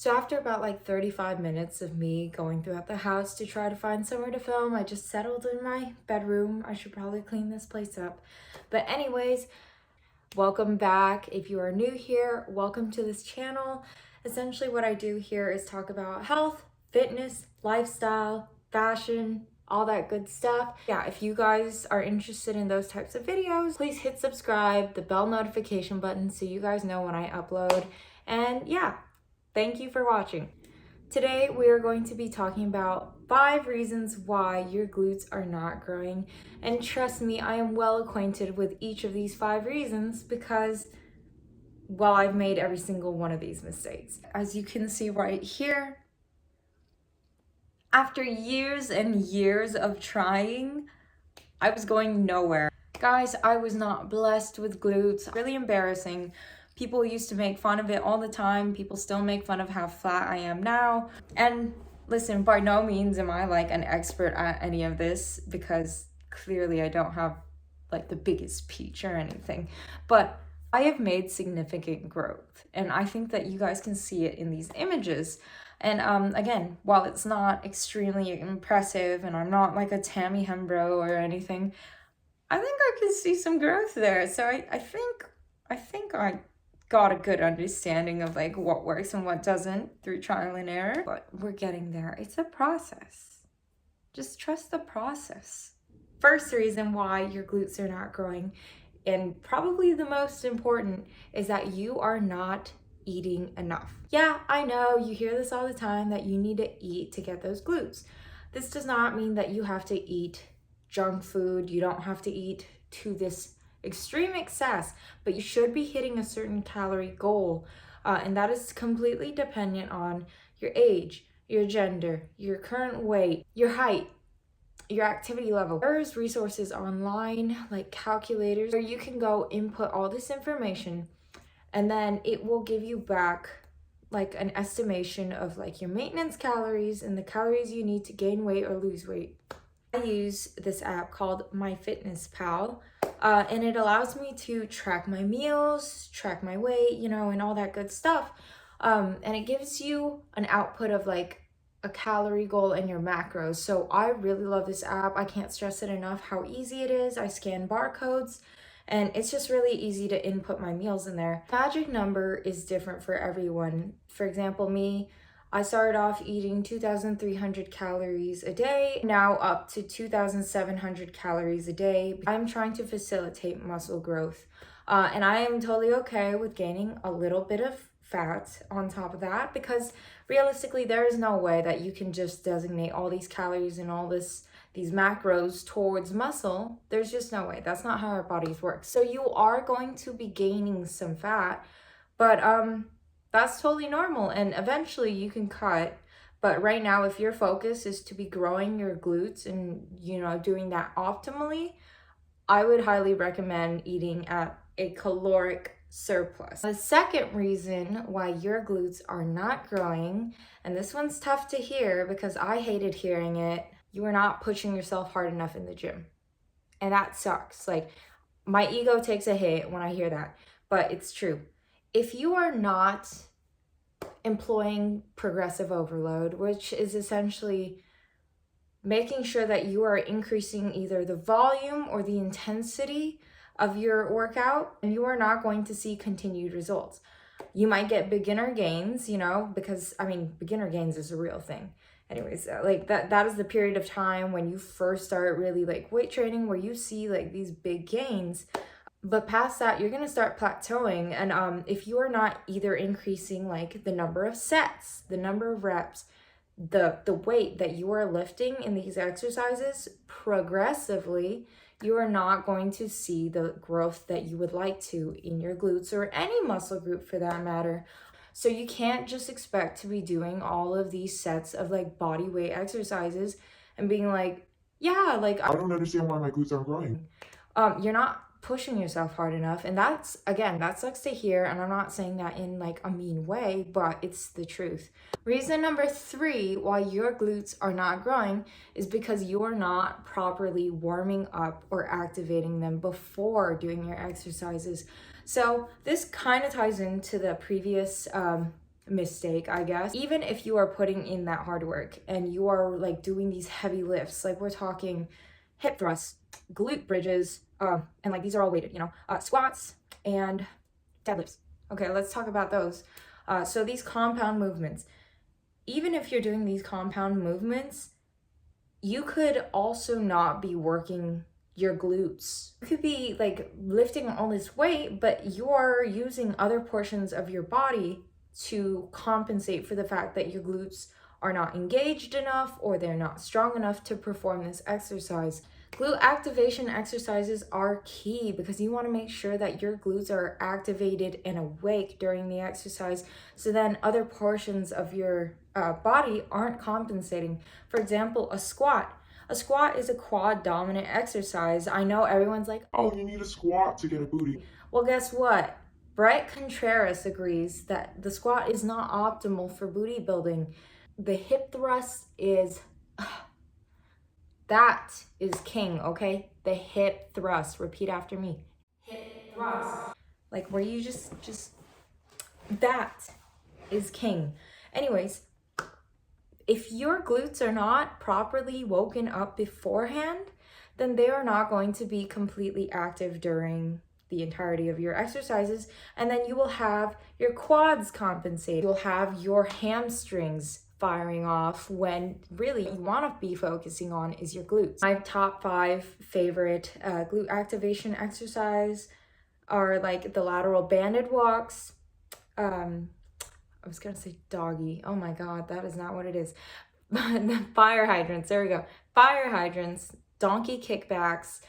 So after about like 35 minutes of me going throughout the house to try to find somewhere to film, I just settled in my bedroom. I should probably clean this place up. But anyways, welcome back. If you are new here, welcome to this channel. Essentially what I do here is talk about health, fitness, lifestyle, fashion, all that good stuff. Yeah, if you guys are interested in those types of videos, please hit subscribe, the bell notification button so you guys know when I upload. And yeah, thank you for watching. Today we are going to be talking about 5 reasons why your glutes are not growing. And trust me, I am well acquainted with each of these 5 reasons because, well, I've made every single one of these mistakes. As you can see right here, after years and years of trying, I was going nowhere. Guys, I was not blessed with glutes. Really embarrassing. People used to make fun of it all the time. People still make fun of how flat I am now. And listen, by no means am I like an expert at any of this because clearly I don't have like the biggest peach or anything. But I have made significant growth and I think that you guys can see it in these images. And again, while it's not extremely impressive and I'm not like a Tammy Hembro or anything, I think I can see some growth there. So I think I got a good understanding of like what works and what doesn't through trial and error, but we're getting there. It's a process. Just trust the process. First reason why your glutes are not growing, and probably the most important, is that you are not eating enough. Yeah, I know you hear this all the time that you need to eat to get those glutes. This does not mean that you have to eat junk food. You don't have to eat to this extreme excess, but you should be hitting a certain calorie goal. And that is completely dependent on your age, your gender, your current weight, your height, your activity level. There's resources online like calculators where you can go input all this information and then it will give you back like an estimation of like your maintenance calories and the calories you need to gain weight or lose weight. I use this app called MyFitnessPal, and it allows me to track my meals, track my weight, you know, and all that good stuff. And it gives you an output of like a calorie goal and your macros. So I really love this app. I can't stress it enough how easy it is. I scan barcodes and it's just really easy to input my meals in there. Magic number is different for everyone. For example, me, I started off eating 2,300 calories a day, now up to 2,700 calories a day. I'm trying to facilitate muscle growth, and I am totally okay with gaining a little bit of fat on top of that because realistically, there is no way that you can just designate all these calories and all these macros towards muscle. There's just no way. That's not how our bodies work. So you are going to be gaining some fat, but that's totally normal and eventually you can cut. But right now, if your focus is to be growing your glutes and, you know, doing that optimally, I would highly recommend eating at a caloric surplus. The second reason why your glutes are not growing, and this one's tough to hear because I hated hearing it, you are not pushing yourself hard enough in the gym. And that sucks. Like, my ego takes a hit when I hear that, but it's true. If you are not employing progressive overload, which is essentially making sure that you are increasing either the volume or the intensity of your workout, and you are not going to see continued results. You might get beginner gains, you know, because I mean, beginner gains is a real thing. Anyways, like that is the period of time when you first start really like weight training where you see like these big gains. But past that, you're going to start plateauing. And if you are not either increasing like the number of sets, the number of reps, the weight that you are lifting in these exercises progressively, you are not going to see the growth that you would like to in your glutes or any muscle group for that matter. So you can't just expect to be doing all of these sets of like body weight exercises and being like, yeah, like I don't understand why my glutes aren't growing. You're not pushing yourself hard enough. And that's, again, that sucks to hear. And I'm not saying that in like a mean way, but it's the truth. Reason number 3 why your glutes are not growing is because you are not properly warming up or activating them before doing your exercises. So this kind of ties into the previous mistake, I guess. Even if you are putting in that hard work and you are like doing these heavy lifts, like we're talking hip thrusts, glute bridges, and like these are all weighted, you know, squats and deadlifts. Okay, let's talk about those. So these compound movements, even if you're doing these compound movements, you could also not be working your glutes. You could be like lifting all this weight, but you're using other portions of your body to compensate for the fact that your glutes are not engaged enough or they're not strong enough to perform this exercise. Glute activation exercises are key because you want to make sure that your glutes are activated and awake during the exercise, so then other portions of your body aren't compensating. For example, a squat. A squat is a quad dominant exercise. I know everyone's like, Oh, you need a squat to get a booty. well, guess what? Brett Contreras agrees that the squat is not optimal for booty building. The hip thrust is, that is king, okay? The hip thrust. Repeat after me. Hip thrust. Like where you just, that is king. Anyways, if your glutes are not properly woken up beforehand, then they are not going to be completely active during the entirety of your exercises, and then you will have your quads compensate. You'll have your hamstrings firing off when really you want to be focusing on is your glutes. My top 5 favorite glute activation exercise are like the lateral banded walks. I was gonna say doggy. Oh my god, that is not what it is. The fire hydrants, there we go. Fire hydrants, donkey kickbacks,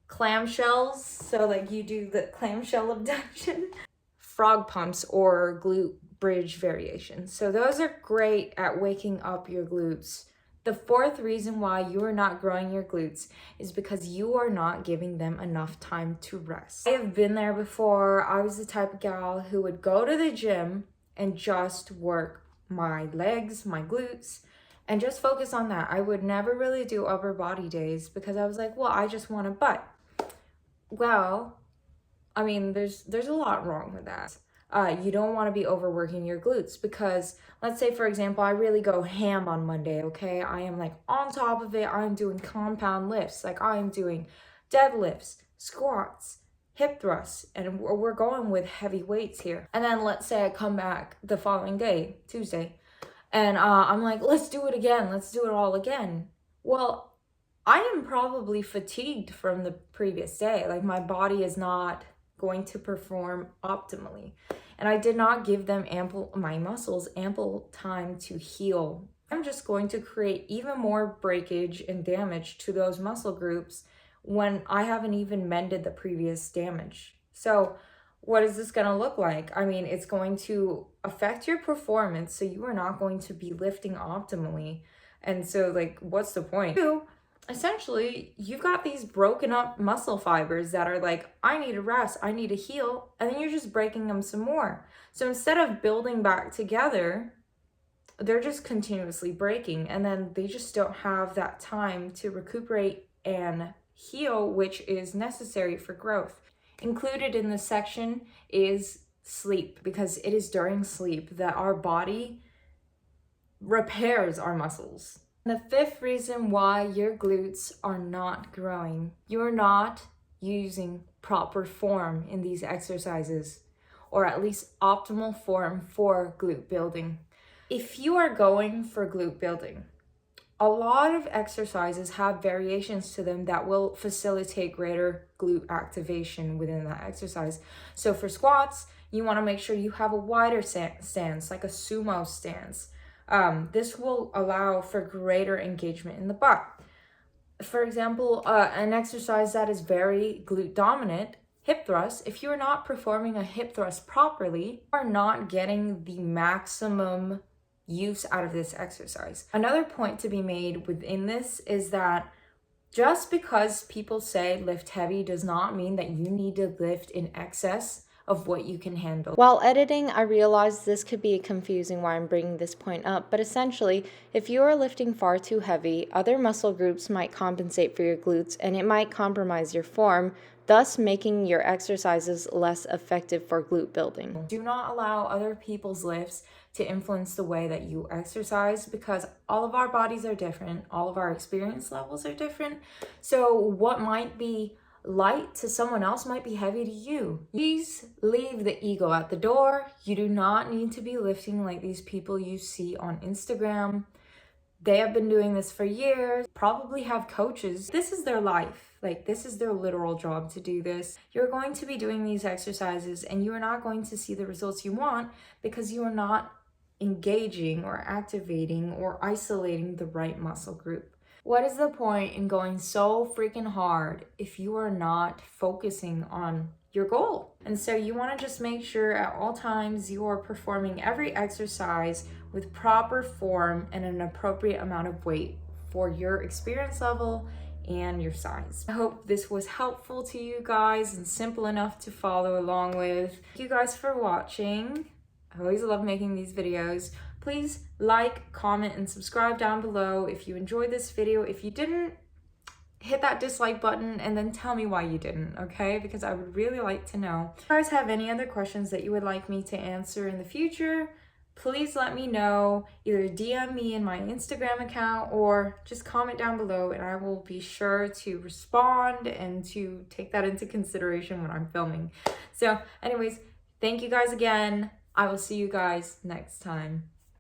clamshells, so like you do the clamshell abduction, frog pumps, or glute bridge variations. So those are great at waking up your glutes. The 4th reason why you are not growing your glutes is because you are not giving them enough time to rest. I have been there before. I was the type of gal who would go to the gym and just work my legs, my glutes, and just focus on that. I would never really do upper body days because I was like, well, I just want a butt. Well, I mean, there's a lot wrong with that. You don't want to be overworking your glutes because let's say, for example, I really go ham on Monday, okay? I am like on top of it. I'm doing compound lifts. Like I am doing deadlifts, squats, hip thrusts, and we're going with heavy weights here. And then let's say I come back the following day, Tuesday, and I'm like, let's do it again. Let's do it all again. Well, I am probably fatigued from the previous day. Like my body is not going to perform optimally. And I did not give them my muscles ample time to heal. I'm just going to create even more breakage and damage to those muscle groups when I haven't even mended the previous damage. So what is this going to look like? I mean, it's going to affect your performance, so you are not going to be lifting optimally. And so like, what's the point? Essentially, you've got these broken up muscle fibers that are like, I need to rest, I need to heal, and then you're just breaking them some more. So instead of building back together, they're just continuously breaking, and then they just don't have that time to recuperate and heal, which is necessary for growth. Included in this section is sleep, because it is during sleep that our body repairs our muscles. The 5th reason why your glutes are not growing, you're not using proper form in these exercises, or at least optimal form for glute building. If you are going for glute building, a lot of exercises have variations to them that will facilitate greater glute activation within that exercise. So for squats, you want to make sure you have a wider stance, like a sumo stance. This will allow for greater engagement in the butt. For example, an exercise that is very glute dominant, hip thrust, if you're not performing a hip thrust properly, you are not getting the maximum use out of this exercise. Another point to be made within this is that just because people say lift heavy does not mean that you need to lift in excess of what you can handle. While editing, I realized this could be confusing why I'm bringing this point up, but essentially, if you are lifting far too heavy, other muscle groups might compensate for your glutes and it might compromise your form, thus making your exercises less effective for glute building. Do not allow other people's lifts to influence the way that you exercise, because all of our bodies are different, all of our experience levels are different. So what might be light to someone else might be heavy to you. Please leave the ego at the door. You do not need to be lifting like these people you see on Instagram. They have been doing this for years, probably have coaches. This is their life. Like, this is their literal job to do this. You're going to be doing these exercises and you are not going to see the results you want because you are not engaging or activating or isolating the right muscle group. What is the point in going so freaking hard if you are not focusing on your goal? And so you want to just make sure at all times you are performing every exercise with proper form and an appropriate amount of weight for your experience level and your size. I hope this was helpful to you guys and simple enough to follow along with. Thank you guys for watching. I always love making these videos. Please like, comment, and subscribe down below if you enjoyed this video. If you didn't, hit that dislike button and then tell me why you didn't, okay? Because I would really like to know. If you guys have any other questions that you would like me to answer in the future, please let me know. Either DM me in my Instagram account or just comment down below and I will be sure to respond and to take that into consideration when I'm filming. So anyways, thank you guys again. I will see you guys next time.